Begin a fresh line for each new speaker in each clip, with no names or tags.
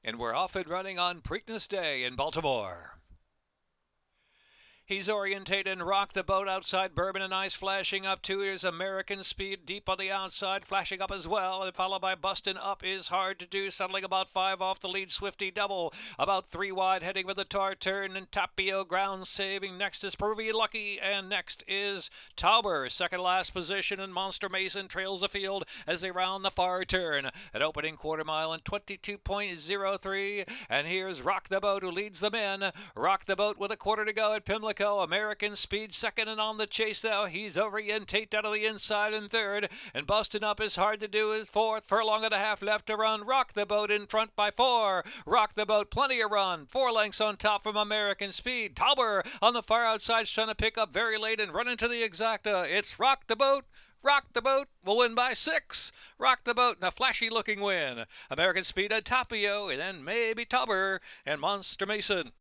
and we're off and running on Preakness Day in Baltimore. He's orientated and rocked the boat outside. Bourbon and Ice flashing up. 2 years American Speed deep on the outside, flashing up as well, and followed by Bustin' Up is hard to do, settling about 5 off the lead. Swifty Double about 3 wide, heading with the tar turn, and Tapio ground saving. Next is Peruvian Lucky, and next is Tauber. Second last position, and Monster Mason trails the field as they round the far turn. An opening quarter mile in 22.03, and here's Rock the Boat who leads the men. Rock the Boat with a quarter to go at Pimlico. American Speed second, and on the chase though he's orientate out of the inside in third, and Bustin' Up is hard to do is fourth. Furlong and a half left to run. Rock the Boat in front by 4. Rock the Boat plenty of run, 4 lengths on top from American Speed. Tauber on the far outside trying to pick up very late and run into the exacta. It's Rock the Boat. Rock the Boat will win by 6. Rock the Boat in a flashy looking win. American Speed at Tapio, and then maybe Tauber and Monster Mason.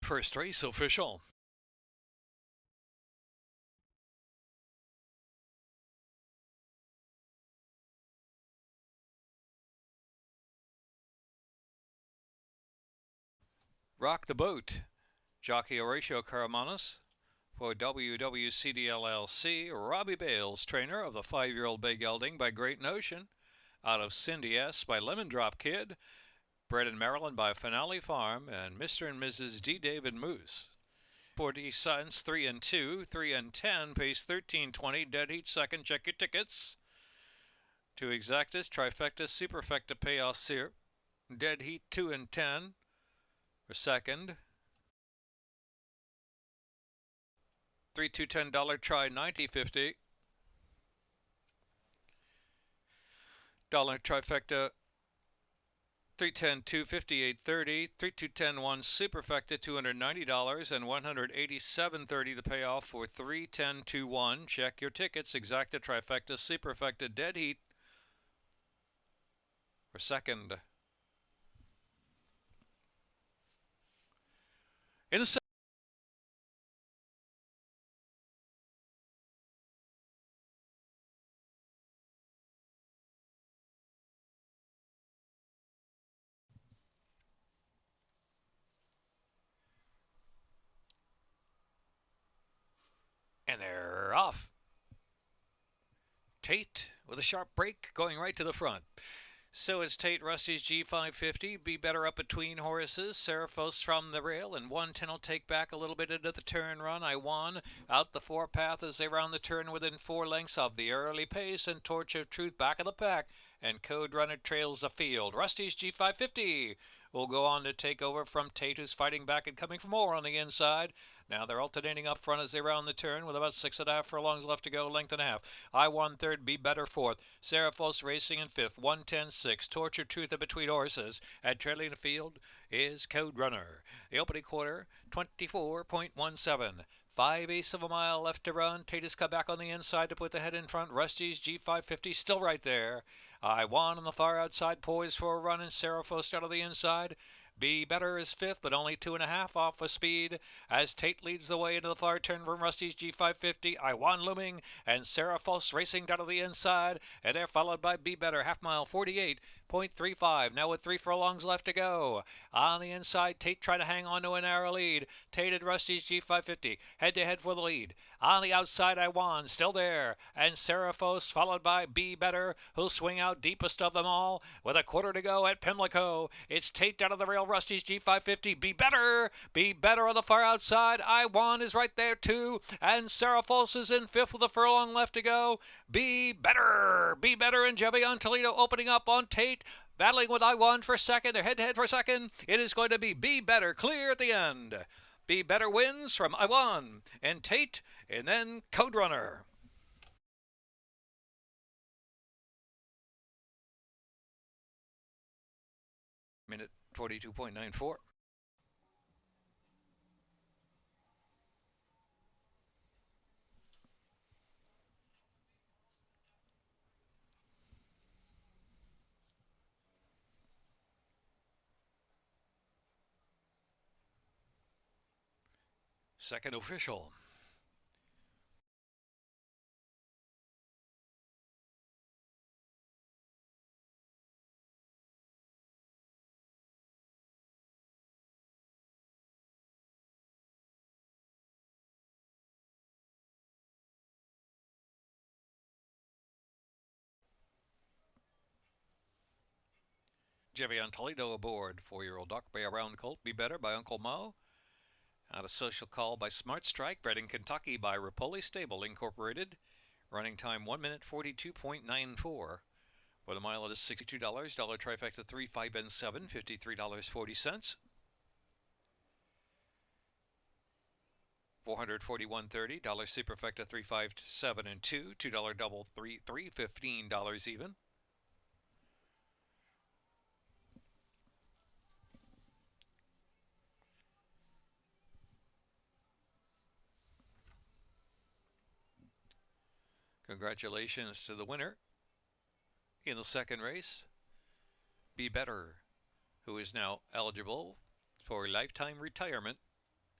First race official. Rock the Boat. Jockey Horatio Caramanos. For WWCDLLC, Robbie Bales, trainer of the 5-year-old Bay Gelding by Great Notion. Out of Cindy S. by Lemon Drop Kid. Bred in Maryland by Finale Farm, and Mr. and Mrs. D. David Moose. 40 Science 3 and 2, 3 and 10, pace 13:20, dead heat second, check your tickets. 2 Exactas, Trifecta, Superfecta, Payouts here. Dead heat 2 and 10 for second. 3 2 $10 try 90.50. Dollar Trifecta 310 258.30, 3210 1 Superfecta $290 and $187.30 to pay off for 310 21. Check your tickets. Exacta Trifecta Superfecta dead heat for second. In the and they're off. Tate with a sharp break going right to the front. So it's Tate Rusty's G550. Be better up between horses. Seraphos from the rail, and 110 will take back a little bit into the turn run. I won out the 4 path as they round the turn within 4 lengths of the early pace, and Torch of Truth back of the pack, and Code Runner trails the field. Rusty's G550 will go on to take over from Tate, who's fighting back and coming for more on the inside. Now they're alternating up front as they round the turn with about 6.5 furlongs left to go, length and a half. I won third, Be Better fourth. Seraphos racing in fifth, 110.6. Tortured Truth in between horses. And trailing the field is Code Runner. The opening quarter, 24.17. 5/8 of a mile left to run. Tate has come back on the inside to put the head in front. Rusty's G550 still right there. I won on the far outside, poised for a run, and Seraphos out of the inside. Be Better is fifth, but only 2.5 off of speed as Tate leads the way into the far turn from Rusty's G550. I won looming, and Seraphos racing down to the inside, and they're followed by Be Better, half mile 48.35. Now with 3 furlongs left to go. On the inside, Tate trying to hang on to a narrow lead. Tate and Rusty's G550 head to head for the lead. On the outside, I won, still there, and Seraphos followed by Be Better, who'll swing out deepest of them all with a quarter to go at Pimlico. It's Tate down to the rail. Rusty's G550. Be Better on the far outside. I won is right there too, and Seraphos is in fifth with a furlong left to go. Be Better and Jevion Toledo opening up on Tate, battling with I won for second. They're head to head for second. It is going to be Be Better clear at the end. Be Better wins from I Won and Tate, and then Code Runner. Minute 42.94. Second official. Jimmy on Toledo aboard. 4-year-old Dark Bay Around Colt. Be Better by Uncle Mo. Out of Social Call by Smart Strike. Bred in Kentucky by Rapoli Stable Incorporated. Running time 1 minute 42.94. For the mile, it is $62. Dollar trifecta 3, 5, and 7. $53.40. 441.30. Dollar superfecta 3, 5, 7, and 2. $2 double 3, 3. $15 even. Congratulations to the winner in the second race, Be Better, who is now eligible for lifetime retirement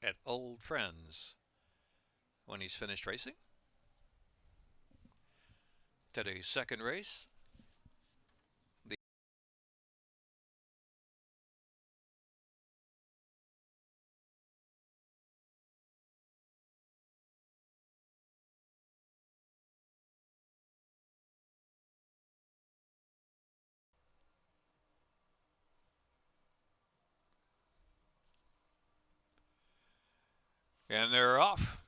at Old Friends when he's finished racing. Today's second race, and they're off.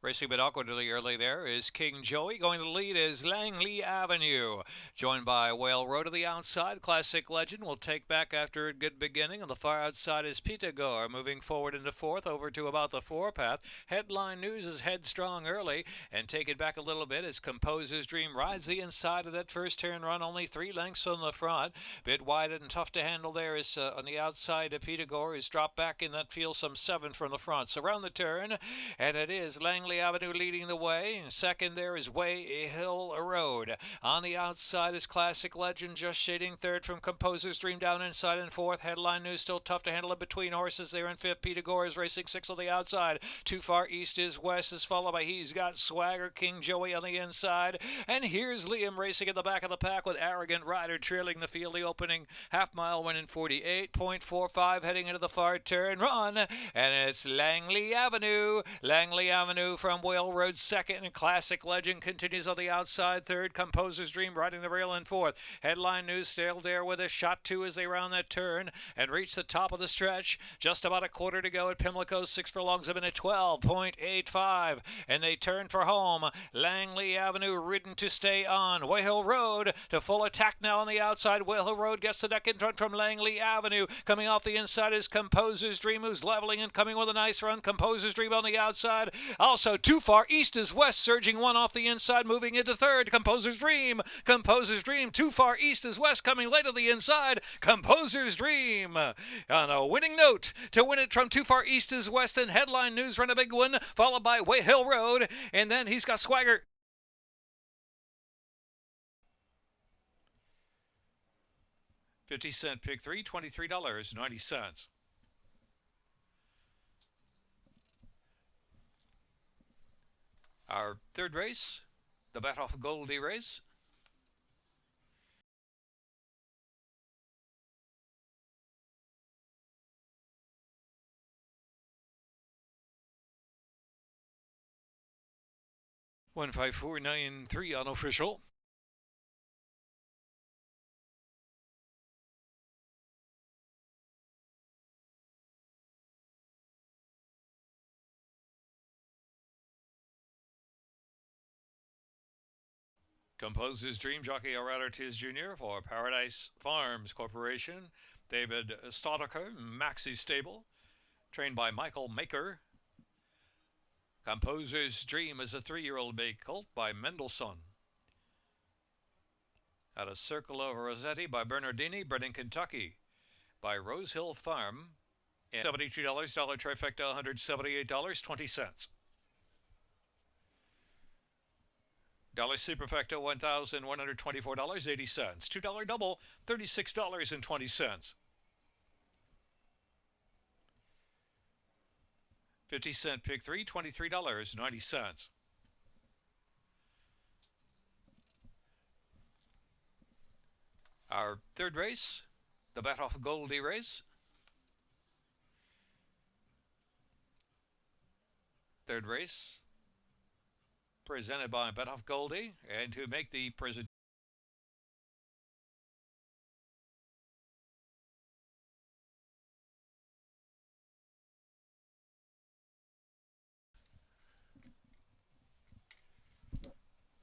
Racing a bit awkwardly early there is King Joey. Going to the lead is Langley Avenue. Joined by Whale Road to the outside. Classic Legend will take back after a good beginning. On the far outside is Pitagor. Moving forward into fourth over to about the four-path. Headline News is headstrong early and take it back a little bit as Composer's Dream rides the inside of that first turn run. Only 3 lengths from the front. Bit wide and tough to handle there is on the outside. Pitagor is dropped back in that field some 7 from the front. So around the turn, and it is Langley Avenue leading the way. Second there is Way Hill Road. On the outside is Classic Legend, just shading third from Composer's Dream down inside in fourth. Headline News still tough to handle in between horses there in fifth. Pitagor is racing 6 on the outside. Too Far East is West is followed by He's Got Swagger, King Joey on the inside. And here's Liam racing at the back of the pack with Arrogant Rider trailing the field. The opening half mile went in 48.45 heading into the far turn run. And it's Langley Avenue. Langley Avenue from Whale Road second, and Classic Legend continues on the outside third. Composer's Dream riding the rail in fourth. Headline News sailed there with a shot 2 as they round that turn and reach the top of the stretch. Just about a quarter to go at Pimlico. 6 furlongs a minute 12.85, and they turn for home. Langley Avenue ridden to stay on. Whale Road to full attack now on the outside. Whale Road gets the deck in front from Langley Avenue. Coming off the inside is Composer's Dream, who's leveling and coming with a nice run. Composer's Dream on the outside. Also Too Far East is West, surging 1 off the inside, moving into third. Composer's Dream. Composer's Dream. Too Far East is West, coming late on the inside. Composer's Dream on a winning note to win it from Too Far East is West, and Headline News run a big one, followed by Way Hill Road, and then He's Got Swagger. $0.50 pick 3, $23.90. Our third race, the Bet Off Goldie race. $154.93 unofficial. Composer's Dream, jockey Alrado Tiz Jr. for Paradise Farms Corporation. David Stoddard, Maxi Stable, trained by Michael Maker. Composer's Dream is a 3-year-old bay colt by Mendelssohn. Out of Circle of Rossetti by Bernardini, bred in Kentucky by Rose Hill Farm. And $72, dollar trifecta, $178.20. Dollar superfecta, $1,124.80. $2 double, $36.20. 50-cent pick 3, $23.90. Our third race, the Bet Off Goldie race. Third race, presented by Bet Off Goldie, and to make the presentation.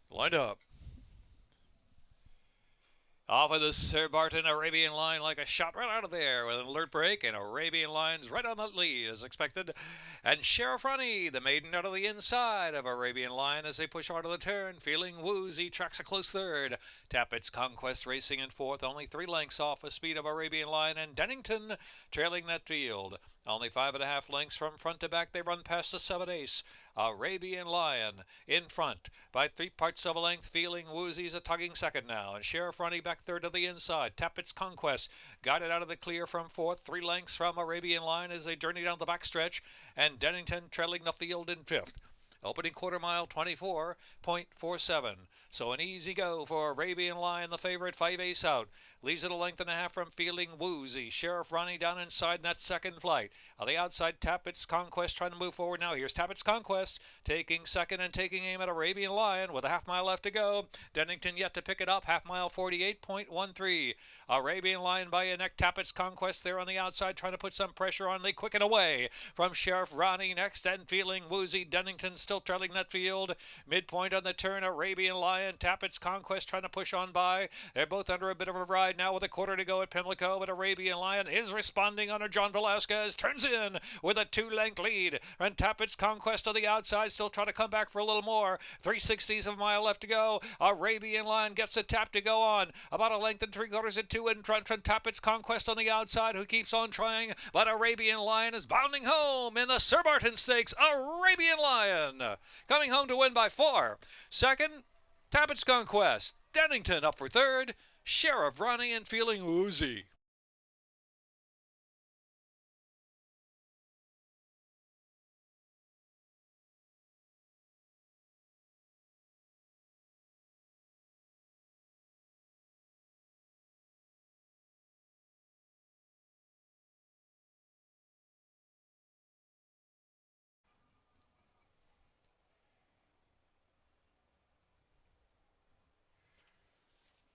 Lined up. Off of the Sir Barton Arabian line like a shot right out of there with an alert break, and Arabian Line's right on the lead as expected. And Sheriff Ronnie, the maiden, out of the inside of Arabian Line as they push hard of the turn. Feeling Woozy tracks a close third. Tappett's Conquest racing in fourth, only 3 lengths off the speed of Arabian Line, and Dennington trailing that field. Only 5.5 lengths from front to back. They run past the 7 ace. Arabian Lion in front by 3 parts of a length. Feeling Woozy's a tugging second now, and Sheriff Ronnie back third to the inside. Tappett's Conquest guided out of the clear from fourth, 3 lengths from Arabian Line as they journey down the backstretch, and Dennington trailing the field in fifth. Opening quarter mile, 24.47. So an easy go for Arabian Lion, the favorite, 5 ace out. Leaves it a length and a half from Feeling Woozy. Sheriff Ronnie down inside in that second flight. On the outside, Tappett's Conquest trying to move forward now. Here's Tappett's Conquest taking second and taking aim at Arabian Lion with a half mile left to go. Dennington yet to pick it up. Half mile, 48.13. Arabian Lion by a neck. Tappett's Conquest there on the outside trying to put some pressure on. They quicken away from Sheriff Ronnie next, and Feeling Woozy. Dennington still trailing that field. Midpoint on the turn, Arabian Lion, Tappett's Conquest trying to push on by. They're both under a bit of a ride now with a quarter to go at Pimlico, but Arabian Lion is responding under John Velasquez. Turns in with a 2-length lead. And Tappett's Conquest on the outside, still trying to come back for a little more. 3/60 of a mile left to go. Arabian Lion gets a tap to go on. About a length and 3/4 at 2 in front from Tappett's Conquest on the outside, who keeps on trying. But Arabian Lion is bounding home in the Sir Barton Stakes. Arabian Lion coming home to win by 4. Second, Tappett's Conquest. Dennington up for third. Sheriff Ronnie and Feeling Woozy.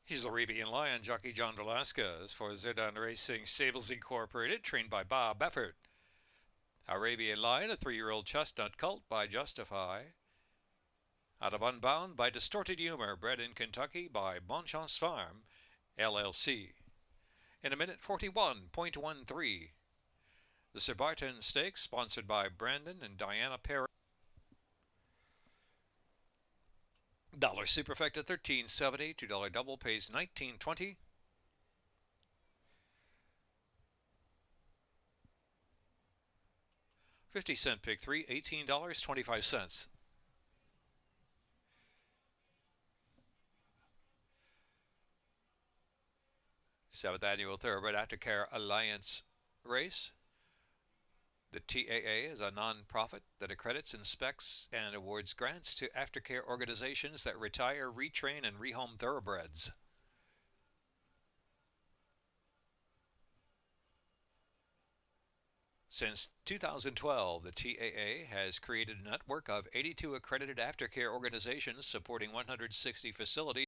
He's Arabian Lion jockey John Velasquez for Zidane Racing Stables Incorporated, trained by Bob Beffert. Arabian Lion, a 3-year-old chestnut colt by Justify. Out of Unbound by Distorted Humor, bred in Kentucky by Bonchance Farm, LLC. In a minute, 41.13. The Sir Barton Stakes, sponsored by Brandon and Diana Perry. Dollar superfecta, $13.70. $2 double pays $19.20. $50 pick 3, $18.25. Seventh annual Thoroughbred Aftercare Allowance race. The TAA is a non-profit that accredits, inspects, and awards grants to aftercare organizations that retire, retrain, and rehome thoroughbreds. Since 2012, the TAA has created a network of 82 accredited aftercare organizations supporting 160 facilities.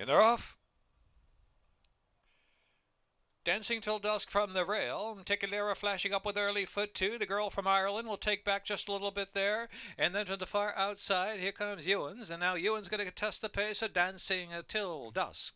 And they're off. Dancing Till Dusk from the rail. Tickadera flashing up with early foot two. The girl from Ireland will take back just a little bit there. And then to the far outside, here comes Ewens. And now Ewens going to contest the pace of Dancing Till Dusk.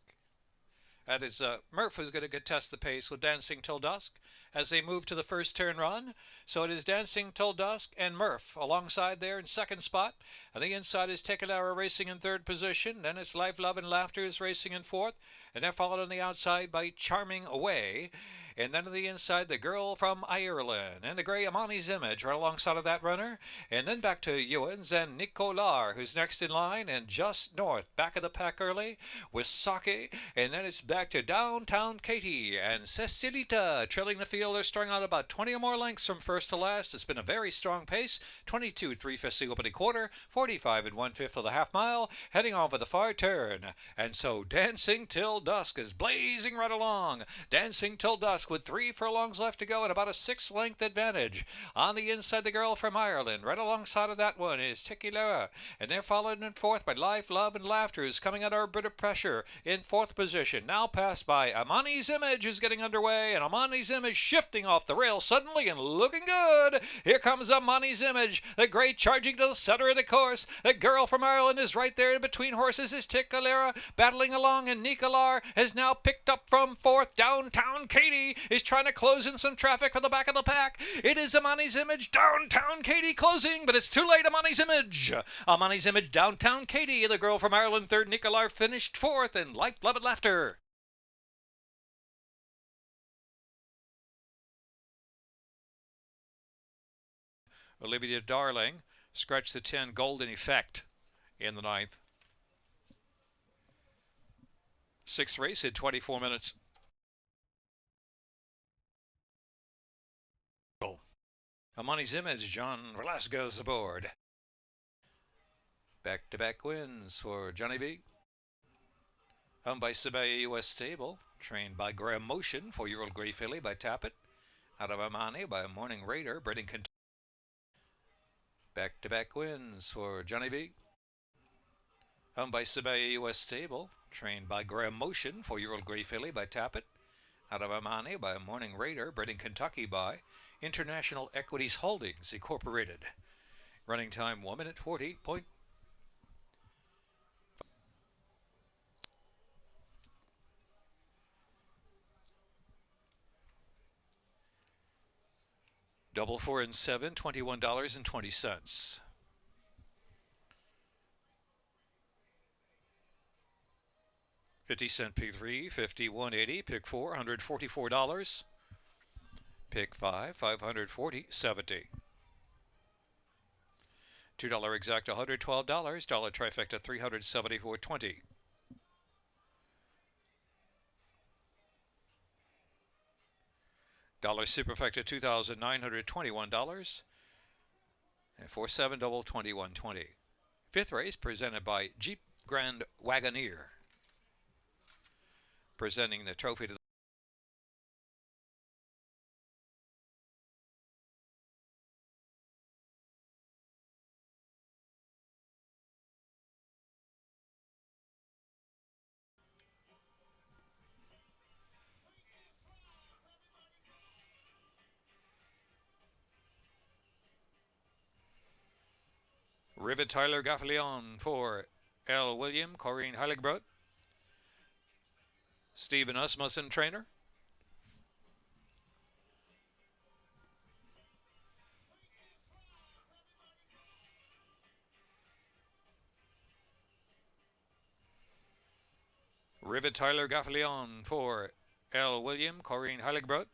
That is Murph who's going to contest the pace with Dancing Till Dusk as they move to the first turn run. So it is Dancing Till Dusk and Murph alongside there in second spot. On the inside is Tickadera racing in third position. Then it's Life, Love, and Laughter is racing in fourth. And they're followed on the outside by Charming Away. And then on the inside, the girl from Ireland and the grey Amani's Image right alongside of that runner. And then back to Ewens and Nicolar, who's next in line. And just north, back of the pack early, with Sake. And then it's back to Downtown Katie and Cecilita trailing the field. They're strung out about 20 or more lengths from first to last. It's been a very strong pace. 22 3/5 the opening quarter, 45 1/5 of the half mile, heading off with the far turn. And so Dancing Till Dusk is blazing right along. Dancing Till Dusk with 3 furlongs left to go and about a 6-length advantage. On the inside, the girl from Ireland. Right alongside of that one is Tickadera. And they're followed in fourth by Life, Love, and Laughter, who's coming under a bit of pressure in fourth position. Now passed by Amani's Image, who's getting underway. And Amani's Image shifting off the rail suddenly and looking good. Here comes Amani's Image. The great charging to the center of the course. The girl from Ireland is right there. In between horses is Tickadera battling along. And Nicolar has now picked up from fourth. Downtown Katie is trying to close in some traffic for the back of the pack. It is Amani's Image. Downtown Katie closing, but it's too late. Amani's Image. Amani's Image, Downtown Katie. The girl from Ireland third. Nicolar finished fourth. And Life, Love, and Laughter. Olivia Darling scratched the 10 Golden Effect in the ninth. Sixth race in 24 minutes. Amani's Image, John Velasquez aboard. Back-to-back wins for Johnny B. Owned by Sabaya U.S. Stable. Trained by Graham Motion, 4-year-old Gray Filly by Tappet. Out of Amani by Morning Raider, bred in Kentucky. Back-to-back wins for Johnny B. Owned by Sabaya U.S. Stable. Trained by Graham Motion, 4-year-old Gray Filly by Tappet. Out of Amani by Morning Raider, bred in Kentucky by International Equities Holdings Incorporated. Running time 1 minute 40. Double 4 and 7, $21.20. $50 pick 3, $51.80. Pick 4, $144. Pick 5, $540, $70. $2 exact, $112. Dollar trifecta, $374.20. Dollar superfecta, $2,921. And 4-7 double, $21.20. Fifth race presented by Jeep Grand Wagoneer. Presenting the trophy to the Rivet Tyler Gaffalion for L. William, Corrine Heiligbrot, Stephen Asmussen, trainer. Rivet Tyler Gaffalion for L. William, Corrine Heiligbrot,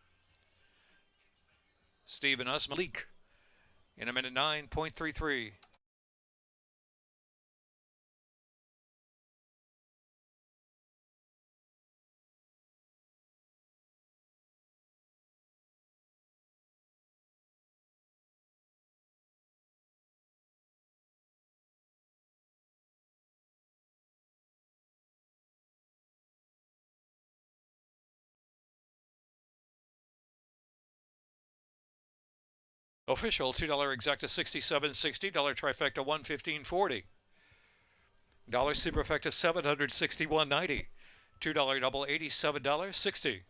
Stephen Asmussen, leak in a minute 9.33. Official $2 exacta $67.60, dollar trifecta $115.40, dollar superfecta $761.90, $2 double $87.60.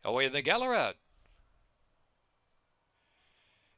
Away in the Gallarat.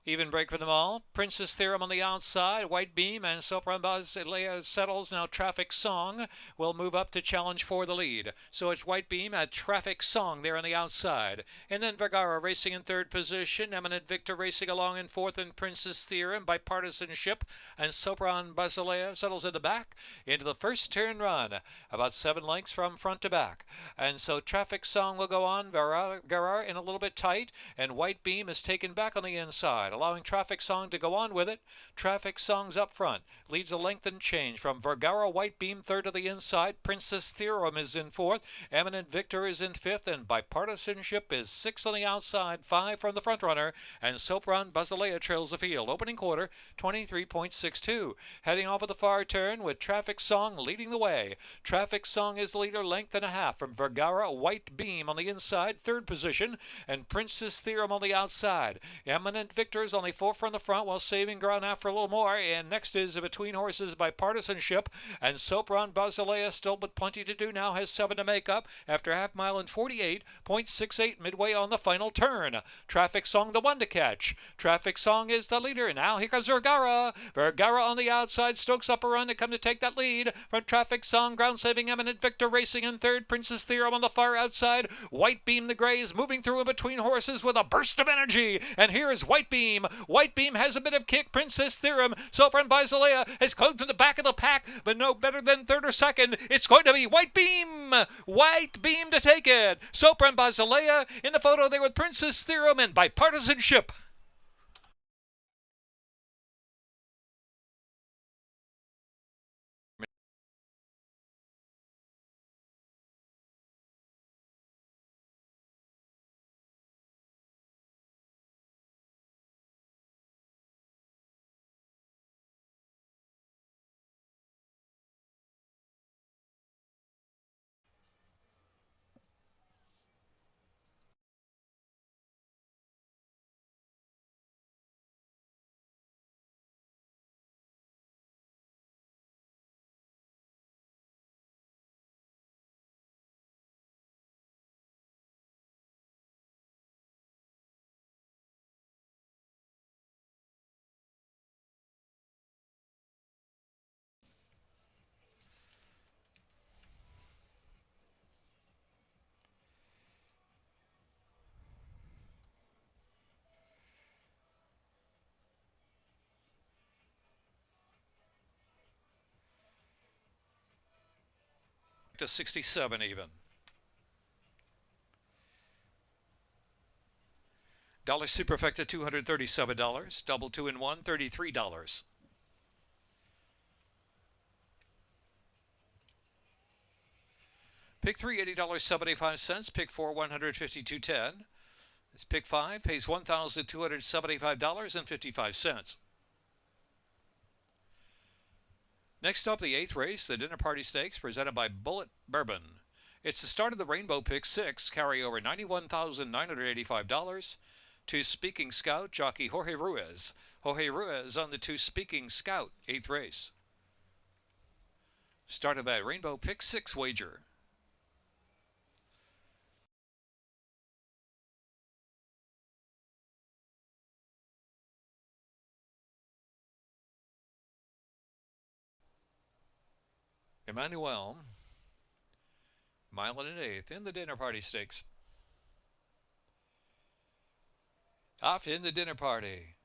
Even break for them all. Princess Theorem on the outside. White Beam and Sopran Basilea settles. Now Traffic Song will move up to challenge for the lead. So it's White Beam at Traffic Song there on the outside. And then Vergara racing in third position. Eminent Victor racing along in fourth. And Princess Theorem by partisanship. And Sopran Basilea settles in the back into the first turn run. About 7 lengths from front to back. And so Traffic Song will go on. Vergara in a little bit tight. And White Beam is taken back on the inside, allowing Traffic Song to go on with it. Traffic Song's up front, leads a length and change from Vergara. White Beam third to the inside. Princess Theorem is in fourth. Eminent Victor is in fifth, and Bipartisanship is sixth on the outside, 5 from the front runner, and Sopran Basilea trails the field. Opening quarter, 23.62. Heading off at the far turn with Traffic Song leading the way. Traffic Song is the leader, length and a half from Vergara. White Beam on the inside, third position, and Princess Theorem on the outside. Eminent Victor is only 4 from the front while saving ground after a little more, and next is Between Horses by Partisanship, and Sopran Basilea, still with plenty to do, now has 7 to make up after half mile and 48.68 midway on the final turn. Traffic Song the one to catch. Traffic Song is the leader, and now here comes Vergara. Vergara on the outside, Stokes up a run to come to take that lead from Traffic Song. Ground saving Eminent Victor racing in third. Princess Theorem on the far outside. White Beam the Grey is moving through in Between Horses with a burst of energy, and here is White Beam. White Beam has a bit of kick. Princess Theorem, Sopran Basilea has come to the back of the pack, but no better than third or second. It's going to be White Beam. White Beam to take it. Sopran Basilea in the photo there with Princess Theorem and Bipartisanship. To 67 even. Dollar Superfecta $237. Double 2 in 1, $33. Pick 3, $80.75. Pick 4, $152.10. This pick 5 pays $1,275.55. Next up, the 8th race, the Dinner Party Stakes, presented by Bullet Bourbon. It's the start of the Rainbow Pick 6, carry over $91,985 to Speaking Scout, jockey Jorge Ruiz. Jorge Ruiz on the 2 Speaking Scout, 8th race. Start of that Rainbow Pick 6 wager. Emmanuel, mile and an eighth in the Dinner Party Stakes. Off in the Dinner Party.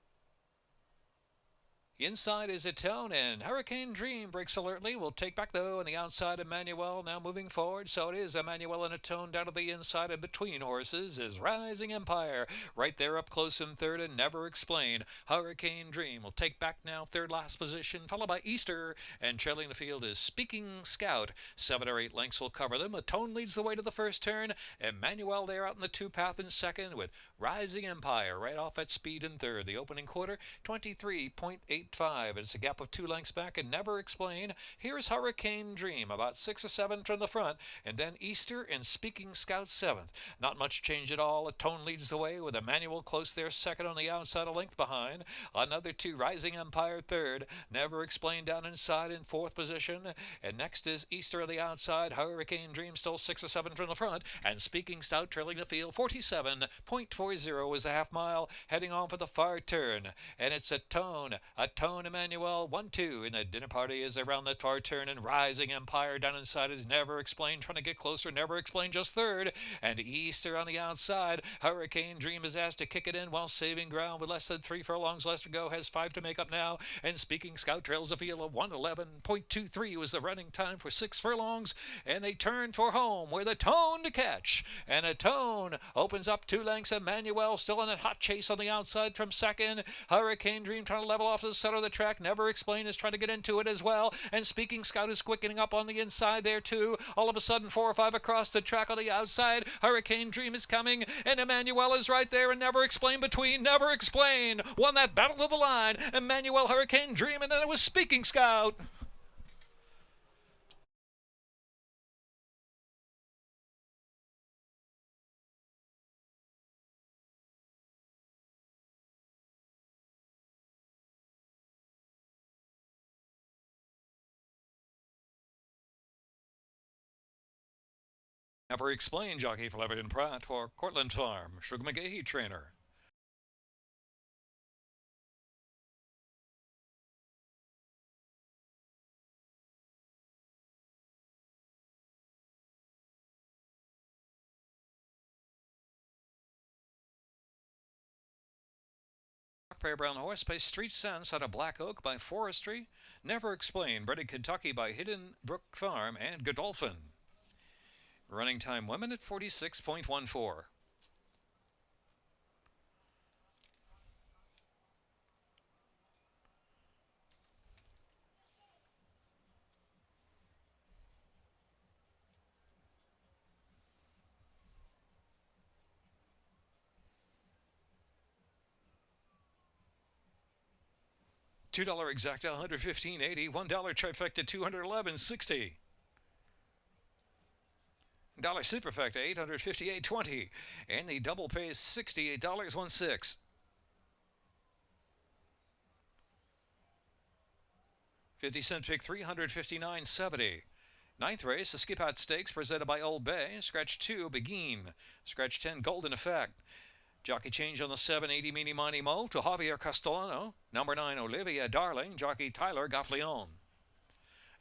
Inside is a tone, and Hurricane Dream breaks alertly. Will take back, though, on the outside. Emmanuel now moving forward. So it is Emmanuel in a tone down to the inside, and Between Horses is Rising Empire. Right there up close in third, and Never Explain. Hurricane Dream will take back now, third last position, followed by Easter. And trailing the field is Speaking Scout. 7 or 8 lengths will cover them. A tone leads the way to the first turn. Emmanuel there out in the 2 path in second, with Rising Empire right off at speed in third. The opening quarter, 23.8 8.5. It's a gap of 2 lengths back, and Never Explain. Here's Hurricane Dream, about 6 or 7 from the front, and then Easter and Speaking Scout 7th. Not much change at all. Atone leads the way with Emmanuel close there, second on the outside, a length behind. Another 2, Rising Empire third. Never Explain down inside in 4th position. And next is Easter on the outside. Hurricane Dream still 6 or 7 from the front, and Speaking Stout trailing the field. 47.40 is the half mile, heading on for the far turn. And it's Atone Emmanuel 1-2 in the dinner party is around that far turn, and Rising Empire down inside is Never Explain trying to get closer. Never Explain just third, and Easter on the outside. Hurricane Dream is asked to kick it in while saving ground with less than 3 furlongs left to go, has 5 to make up now, and Speaking Scout trails the field of 1:11.23 was the running time for 6 furlongs, and they turn for home with Atone to catch, and Atone opens up 2 lengths. Emmanuel still in a hot chase on the outside from second. Hurricane Dream trying to level off to the center of the track. Never Explain is trying to get into it as well, and Speaking Scout is quickening up on the inside there too. All of a sudden 4 or 5 across the track on the outside. Hurricane Dream is coming, and Emmanuel is right there, and Never Explain between. Never Explain won that battle to the line. Emmanuel, Hurricane Dream, and then it was Speaking Scout. Never Explain, jockey for Levitt and Pratt for Cortland Farm. Sugar McGahee, trainer. Prayer Brown Horse by Street Sense out of Black Oak by Forestry. Never Explain, bred in Kentucky by Hidden Brook Farm and Godolphin. Running time women at 46.14. $2 exacta, 115.80. $1 trifecta, 211.60. $1 superfecta, 858.20. And the double pay is $68.16. 50-cent pick, 359.70. Ninth race, the Skipat Stakes presented by Old Bay. Scratch 2, Begin. Scratch 10, Golden Effect. Jockey change on the 7, 80 Meeny Miny Mo to Javier Castellano. Number 9, Olivia Darling. Jockey Tyler Gaffleon.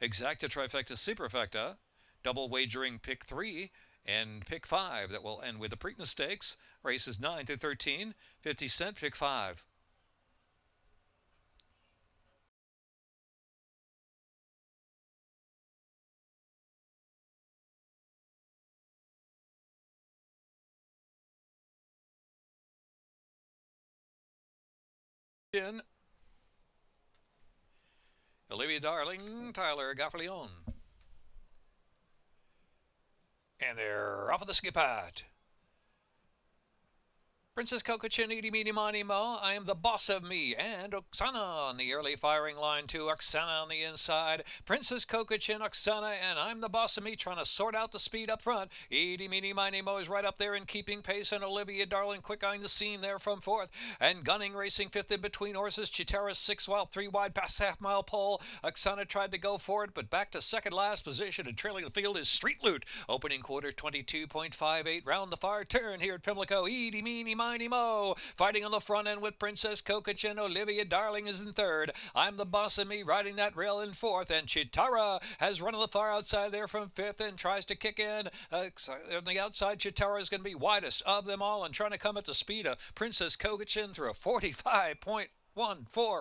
Exacta trifecta superfecta. Double wagering pick 3 and pick 5. That will end with the Preakness Stakes. Races 9 through 13. 50-cent pick 5. In Olivia Darling, Tyler Gaffleon. And they're off of the Skipat. Princess Kokachin, Edie Meeny Miny Mo, I am the boss of me, and Oksana on the early firing line too. Oksana on the inside. Princess Kokachin, Oksana, and I'm the boss of me, trying to sort out the speed up front. Edie Meeny Miny Mo is right up there in keeping pace, and Olivia Darling quick eyeing the scene there from 4th. And Gunning racing 5th in between horses. Chitara 6 wild, 3 wide past half-mile pole. Oksana tried to go for it, but back to second last position, and trailing the field is Street Loot. Opening quarter 22.58 round the far turn here at Pimlico. Edie Meeny Miny Mo fighting on the front end with Princess Kokachin. Olivia Darling is in 3rd. I'm the boss of me riding that rail in 4th, and Chitara has run on the far outside there from 5th and tries to kick in. On the outside, Chitara is going to be widest of them all and trying to come at the speed of Princess Kokachin through a 45.14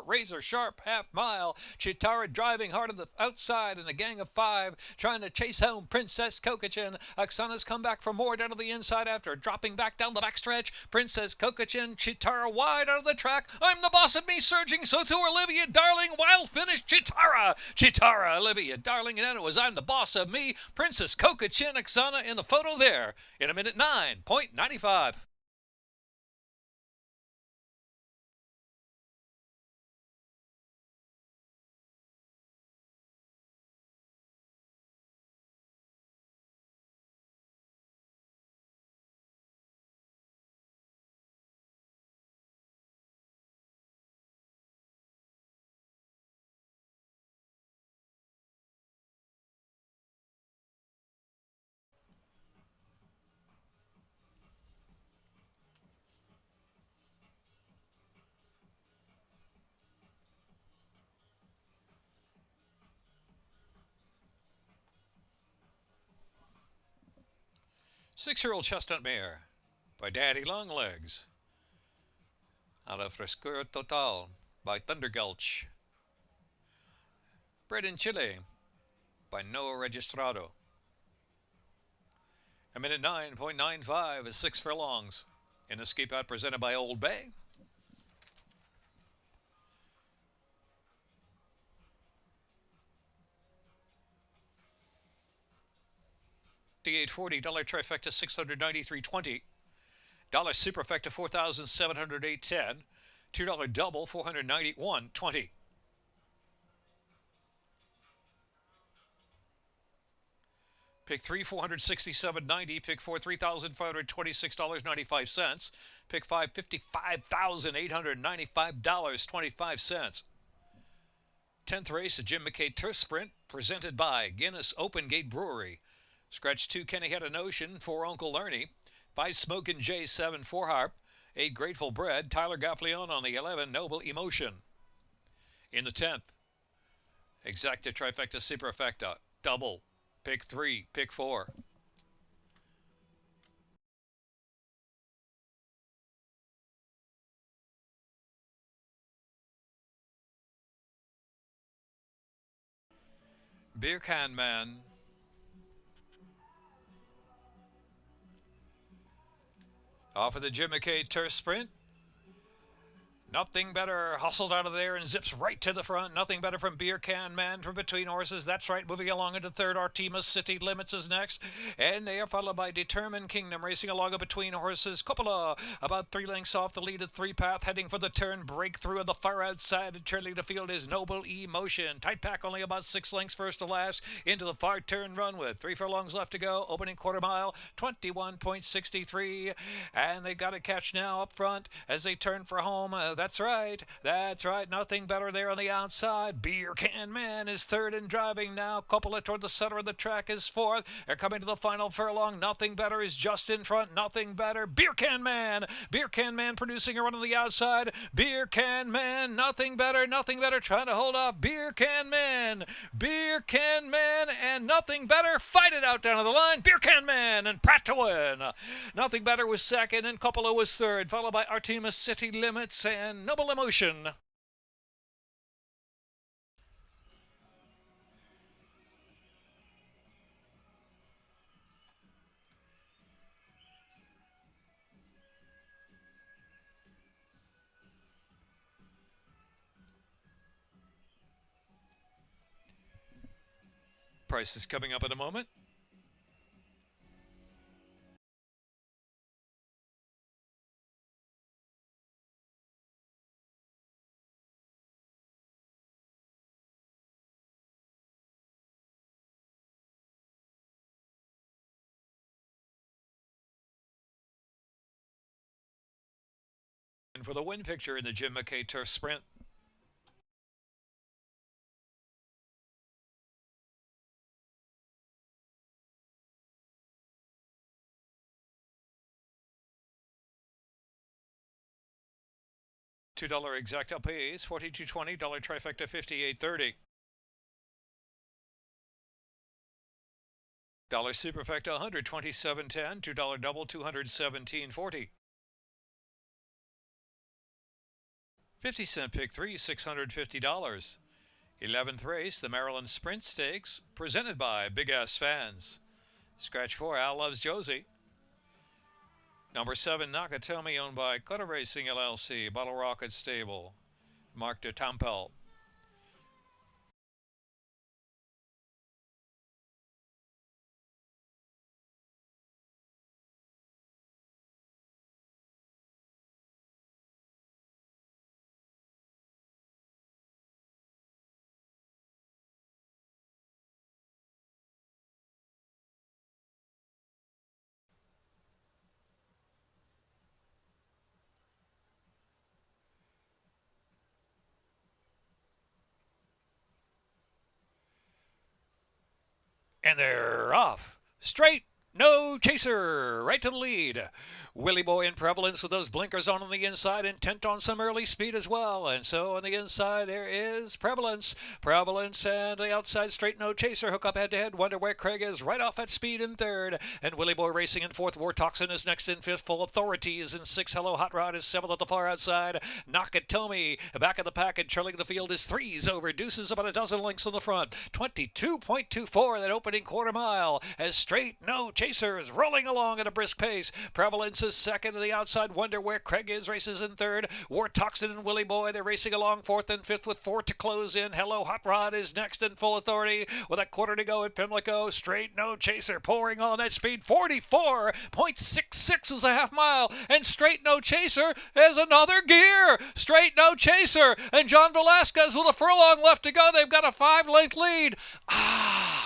razor sharp half mile. Chitara driving hard on the outside in a gang of 5 trying to chase home Princess Kokachin. Oksana's come back for more down to the inside after dropping back down the backstretch. Princess Kokachin, Chitara wide out of the track. I'm the boss of me surging, so too Olivia Darling. Wild finish, Chitara, Olivia Darling, and then it was I'm the boss of me. Princess Kokachin, Oksana in the photo there in a minute 9.95. 6-year-old Chestnut Mare by Daddy Longlegs. A la Frescura Total by Thundergulch. Bred in Chile by Noah Registrado. A minute 9.95 is 6 furlongs in the Skipat presented by Old Bay. $840, trifecta $693.20, superfecta $4,708.10, $2 double $491.20. Pick 3, $467.90. Pick 4, $3,526.95. Pick 5, $55,895.25. 10th race, a Jim McKay Turf Sprint, presented by Guinness Open Gate Brewery. Scratch 2, Kenny Had a Notion. 4, Uncle Ernie. 5, Smokin' J. 7, 4 Harp. 8, Grateful Bread. Tyler Gaffleon on the 11, Noble Emotion. In the 10th, Exacta Trifecta Superfecta, double. Pick 3, pick 4. Beer Can Man. Off of the Jim McKay Turf Sprint. Nothing better, hustled out of there and zips right to the front. Nothing better from Beer Can Man from between horses. That's right, moving along into third. Artemis City Limits is next. And they are followed by Determined Kingdom, racing along in between horses. Coppola about 3 lengths off the lead at 3 Path, heading for the turn. Breakthrough on the far outside. And trailing the field is Noble Emotion. Tight pack only about 6 lengths first to last. Into the far turn run with 3 furlongs left to go. Opening quarter mile, 21.63. And they got a catch now up front as they turn for home. That's right. Nothing better there on the outside. Beer Can Man is third and driving now. Coppola toward the center of the track is fourth. They're coming to the final furlong. Nothing better is just in front. Nothing better. Beer Can Man. Beer Can Man producing a run on the outside. Beer Can Man. Nothing better. Trying to hold off Beer Can Man. Beer Can Man and Nothing Better. Fight it out down to the line. Beer Can Man and Pratt to win. Nothing Better was second and Coppola was third, followed by Artemis City Limits and Noble Emotion. Price is coming up in a moment. And for the win picture in the Jim McKay Turf Sprint. $2 exacta pays, $42.20, trifecta $58.30. Dollar superfecta $127.10, $2 double $217.40. 50-cent pick 3, $650. 11th race, the Maryland Sprint Stakes, presented by Big Ass Fans. Scratch 4, Al Loves Josie. Number 7, Nakatomi, owned by Cutter Racing LLC, Bottle Rocket Stable, Mark de Tampel. And they're off. Straight No Chaser, right to the lead. Willie Boy and Prevalence with those blinkers on the inside, intent on some early speed as well. And so on the inside there is Prevalence. Prevalence and the outside straight No Chaser hook up head-to-head. Wonder where Craig is, right off at speed in third. And Willie Boy racing in fourth. War Toxin is next in fifth. Full Authority is in sixth. Hello Hot Rod is seventh at the far outside. Nakatomi back of the pack and trailing the field is threes over. Deuces about a dozen lengths on the front. 22.24 that opening quarter mile as straight No Chaser is rolling along at a brisk pace. Prevalence is second to the outside. Wonder where Craig is. Races in third. War Toxin and Willie Boy, they're racing along fourth and fifth with four to close in. Hello Hot Rod is next in Full Authority with a quarter to go at Pimlico. Straight No Chaser pouring on at speed. 44.66 is a half mile. And Straight No Chaser has another gear. Straight No Chaser and John Velasquez with a furlong left to go. They've got a 5-length lead.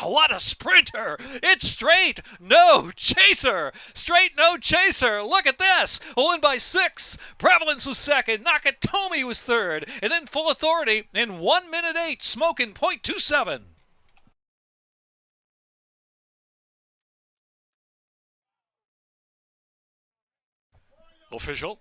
What a sprinter. It's Straight No Chaser. Straight No Chaser. Look at this. Won by 6. Prevalence was second. Nakatomi was third. And then Full Authority in 1 minute 8. Smoking .27. Official.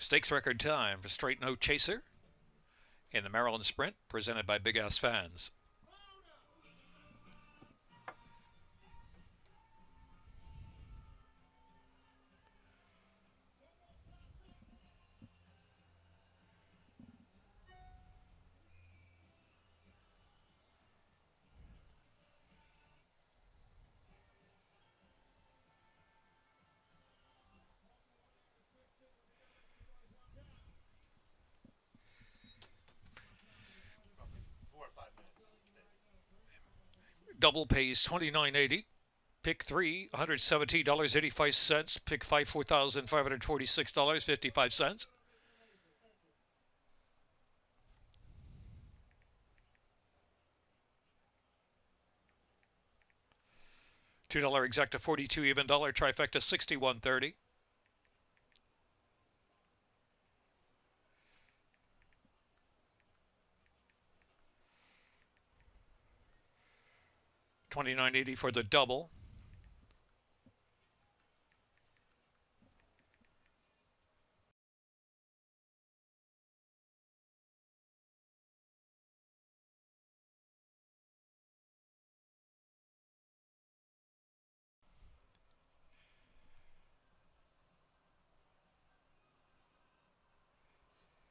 Stakes record time for Straight No Chaser in the Maryland Sprint, presented by Big Ass Fans. Double pays $29.80. Pick 3, $117.85. Pick 5, $4,546.55. $2 exacta 42 even dollar trifecta 61.30. $29.80 for the double.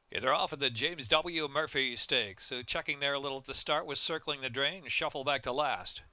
Yeah, they're off at the James W. Murphy Stakes. So checking there a little at the start was circling the drain, shuffle back to last.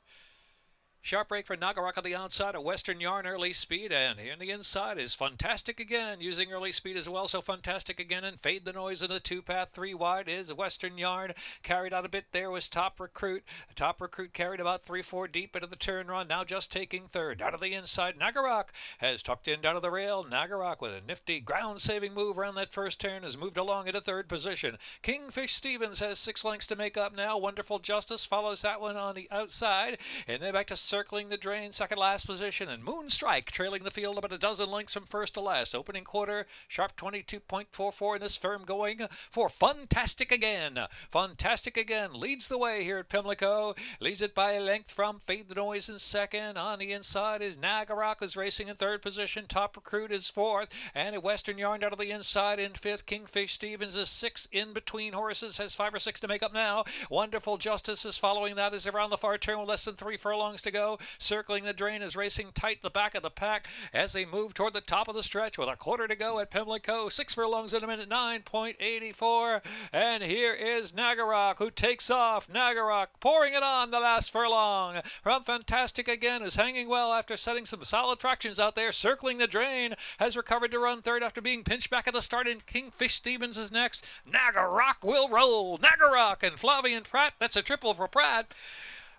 Sharp break for Nagarok on the outside, a Western Yarn early speed, and here on the inside is Fantastic Again, using early speed as well, so Fantastic Again and Fade the Noise in the two-path. 3 wide is Western Yarn, carried out a bit there was Top Recruit. Top Recruit carried about 3-4 deep into the turn run, now just taking third. Out of the inside, Nagarok has tucked in down to the rail. Nagarok with a nifty ground-saving move around that first turn has moved along into third position. Kingfish Stevens has 6 lengths to make up now. Wonderful Justice follows that one on the outside, and they're back to circling the drain, second last position, and Moonstrike trailing the field about a dozen lengths from first to last. Opening quarter, sharp 22.44 in this firm going for Fantastic Again. Fantastic Again leads the way here at Pimlico, leads it by a length from Fade the Noise in second. On the inside is Nagarok is racing in third position. Top Recruit is fourth, and a Western Yarn out of the inside in fifth. Kingfish Stevens is 6 in between horses, has 5 or 6 to make up now. Wonderful Justice is following that, is around the far turn with less than 3 furlongs to go. go. Circling the Drain is racing tight the back of the pack as they move toward the top of the stretch with a quarter to go at Pimlico. 6 furlongs in a minute, 9.84. And here is Nagarok, who takes off. Nagarok pouring it on the last furlong. From Fantastic again is hanging well after setting some solid fractions out there. Circling the Drain has recovered to run third after being pinched back at the start, and Kingfish Stevens is next. Nagarok will roll. Nagarok and Flavian Pratt. That's a triple for Pratt.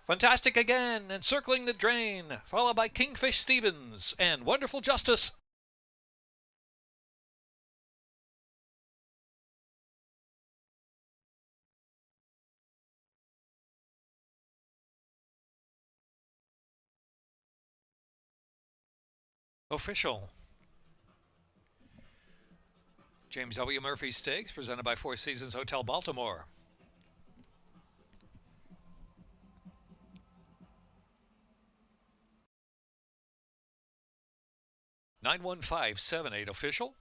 Fantastic again and Circling the Drain, followed by Kingfish Stevens and Wonderful Justice. Official. James W. Murphy Stakes, presented by Four Seasons Hotel Baltimore. $91578 official.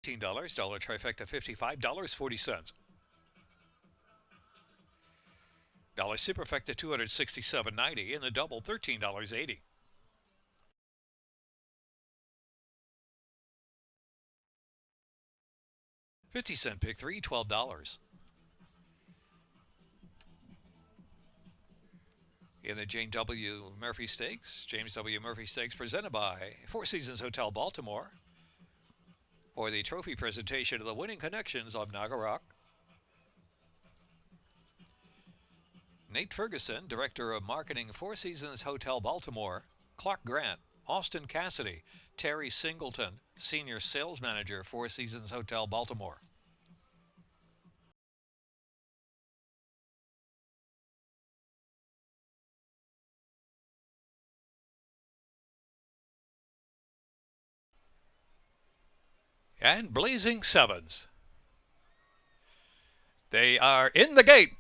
$18, dollar trifecta $55.40. Dollar superfecta $267.90, and the double $13.80. 50-cent pick three, $12. In the James W. Murphy Stakes, James W. Murphy Stakes presented by Four Seasons Hotel Baltimore, for the trophy presentation of the winning connections of Nagarok. Nate Ferguson, Director of Marketing, Four Seasons Hotel Baltimore. Clark Grant, Austin Cassidy, Terry Singleton, Senior Sales Manager, Four Seasons Hotel Baltimore. And Blazing Sevens. They are in the gate.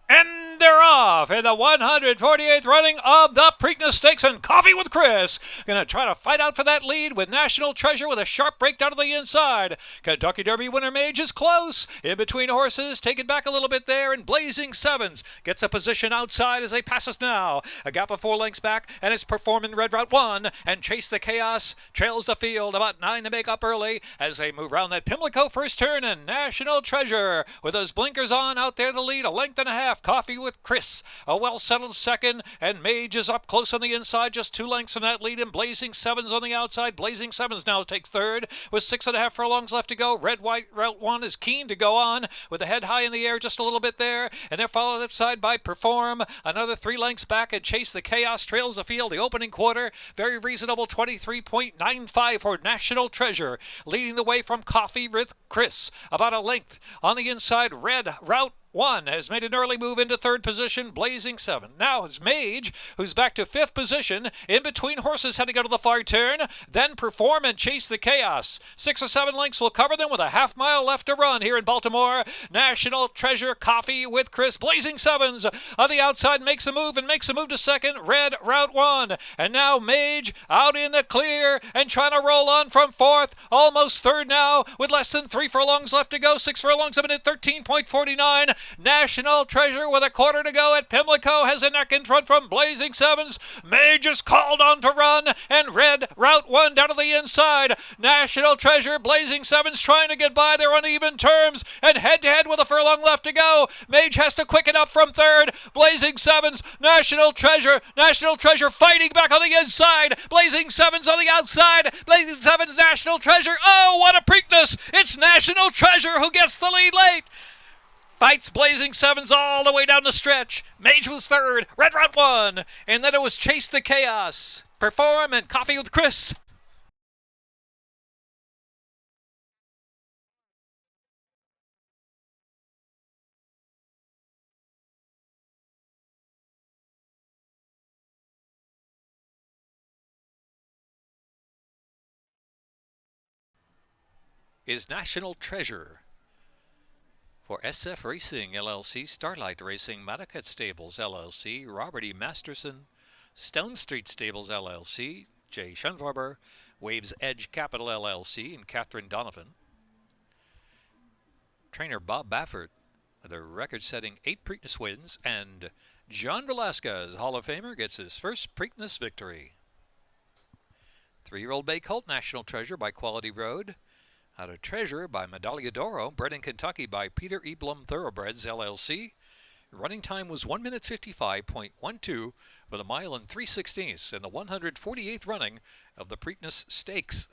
And they're off in the 148th running of the Preakness Stakes, and Coffee with Chris going to try to fight out for that lead with National Treasure with a sharp breakdown to the inside. Kentucky Derby winner Mage is close. In between horses, take it back a little bit there, and Blazing Sevens gets a position outside as they pass us now. A gap of 4 lengths back, and it's Performing Red Route 1, and Chase the Chaos trails the field. About 9 to make up early as they move around that Pimlico first turn, and National Treasure with those blinkers on out there the lead, a length and a half. Coffee with Chris, a well-settled second, and Mage is up close on the inside, just 2 lengths from that lead, and Blazing Sevens on the outside. Blazing Sevens now takes third with 6.5 furlongs left to go. Red White Route 1 is keen to go on with the head high in the air just a little bit there, and they're followed upside by Perform, another 3 lengths back, and Chase the Chaos trails the field. The opening quarter, very reasonable, 23.95 for National Treasure, leading the way from Coffee with Chris. About a length on the inside, Red Route 1 has made an early move into third position. Blazing Seven. Now it's Mage, who's back to 5th position. In between horses heading out of the far turn. Then Perform and Chase the Chaos. 6 or 7 lengths will cover them with a half mile left to run here in Baltimore. National Treasure, Coffee with Chris. Blazing Sevens on the outside makes a move to second. Red Route 1. And now Mage out in the clear and trying to roll on from 4th. Almost third now with less than 3 furlongs left to go. 6 furlongs a minute, 13.49. National Treasure with a quarter to go at Pimlico has a neck in front from Blazing Sevens. Mage is called on to run, and Red Route 1 down to the inside. National Treasure, Blazing Sevens trying to get by. They're on even terms, and head-to-head with a furlong left to go. Mage has to quicken up from third. Blazing Sevens, National Treasure fighting back on the inside. Blazing Sevens on the outside. Blazing Sevens, National Treasure. Oh, what a Preakness! It's National Treasure who gets the lead late. Fights Blazing Sevens all the way down the stretch. Mage was third, Red Route 1, and then it was Chase the Chaos, Perform, and Coffee with Chris. Is National Treasure. For SF Racing LLC, Starlight Racing, Madaket Stables LLC, Robert E. Masterson, Stone Street Stables LLC, Jay Schunfarber, Waves Edge Capital LLC and Catherine Donovan. Trainer Bob Baffert, the record-setting 8 Preakness wins, and John Velasquez, Hall of Famer, gets his first Preakness victory. 3-year-old Bay Colt, National Treasure by Quality Road. Out of Treasure by Medaglia d'Oro, bred in Kentucky by Peter E. Blum Thoroughbreds LLC. Running time was 1 minute 55.12 with a mile and 3/16 in the 148th running of the Preakness Stakes.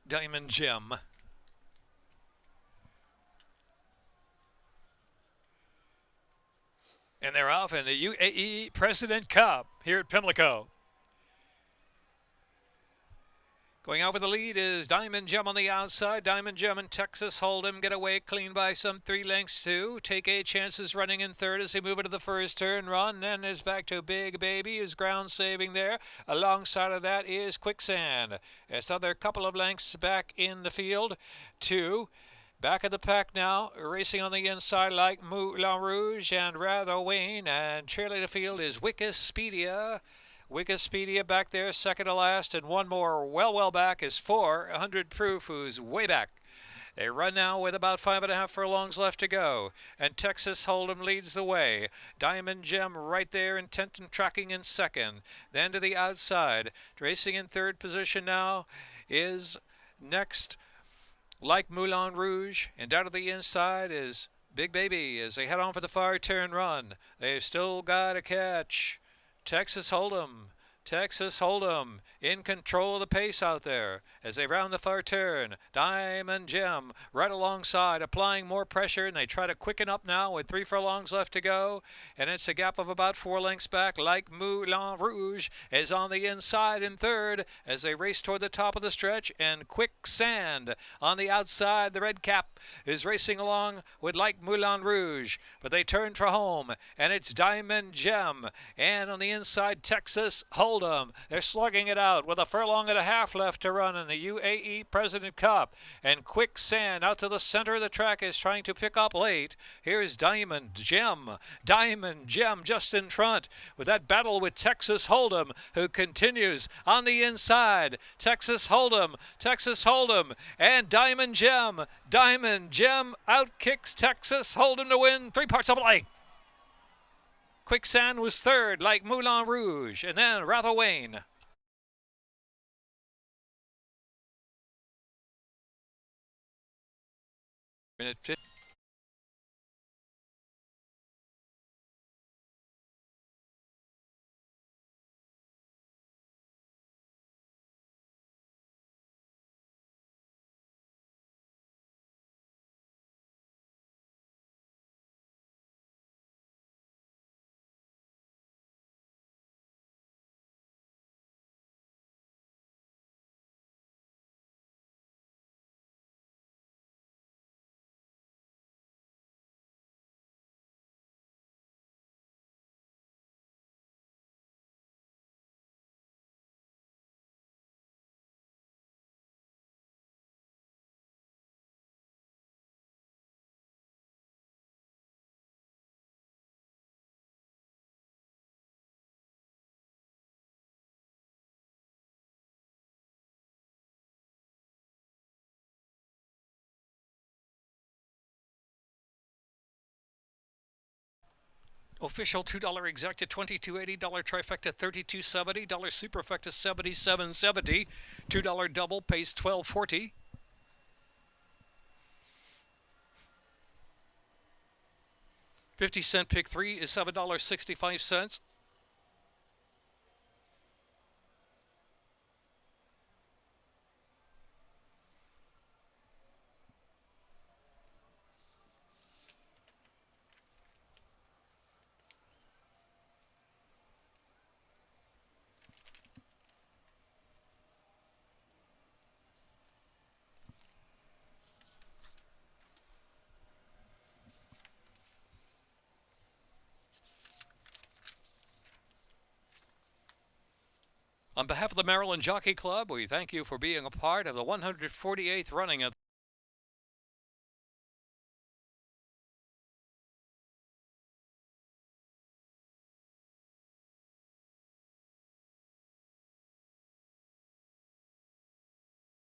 Diamond Gem. And they're off in the UAE President Cup here at Pimlico. Going out with the lead is Diamond Gem on the outside. Diamond Gem and Texas Hold'em get away clean by some 3 lengths too. Take A Chances running in third as they move into the first turn run. Then is back to Big Baby, is ground saving there. Alongside of that is Quicksand. It's another couple of lengths back in the field. 2. Back of the pack now, racing on the inside like Moulin Rouge and Rather Wayne. And trailing the field is Wikispedia. Wikispedia back there, second to last, and one more well back is 400 Proof, who's way back. They run now with about 5.5 furlongs left to go, and Texas Hold'em leads the way. Diamond Gem right there, intent and tracking in second. Then to the outside, racing in third position now is next like Moulin Rouge, and down to the inside is Big Baby as they head on for the far turn run. They've still got a catch. Texas Hold'em in control of the pace out there as they round the far turn. Diamond Gem right alongside, applying more pressure, and they try to quicken up now with 3 furlongs left to go, and it's a gap of about 4 lengths back. Like Moulin Rouge is on the inside in third as they race toward the top of the stretch, and Quicksand on the outside. The red cap is racing along with Like Moulin Rouge, but they turn for home, and it's Diamond Gem, and on the inside Texas Hold'em. They're slugging it out with 1.5 furlongs left to run in the UAE President Cup, and Quicksand out to the center of the track is trying to pick up late. Here's Diamond Gem just in front with that battle with Texas Hold'em, who continues on the inside. Texas Hold'em, and Diamond Gem outkicks Texas Hold'em to win 3 parts of a length. Quicksand was third, like Moulin Rouge, and then Rather Wayne. Minute 50. Official $2 exacta $22.80, trifecta $32.70, superfecta $77.70, $2 double pays $12.40. $0.50 pick 3 is $7.65. On behalf of the Maryland Jockey Club, we thank you for being a part of the 148th running of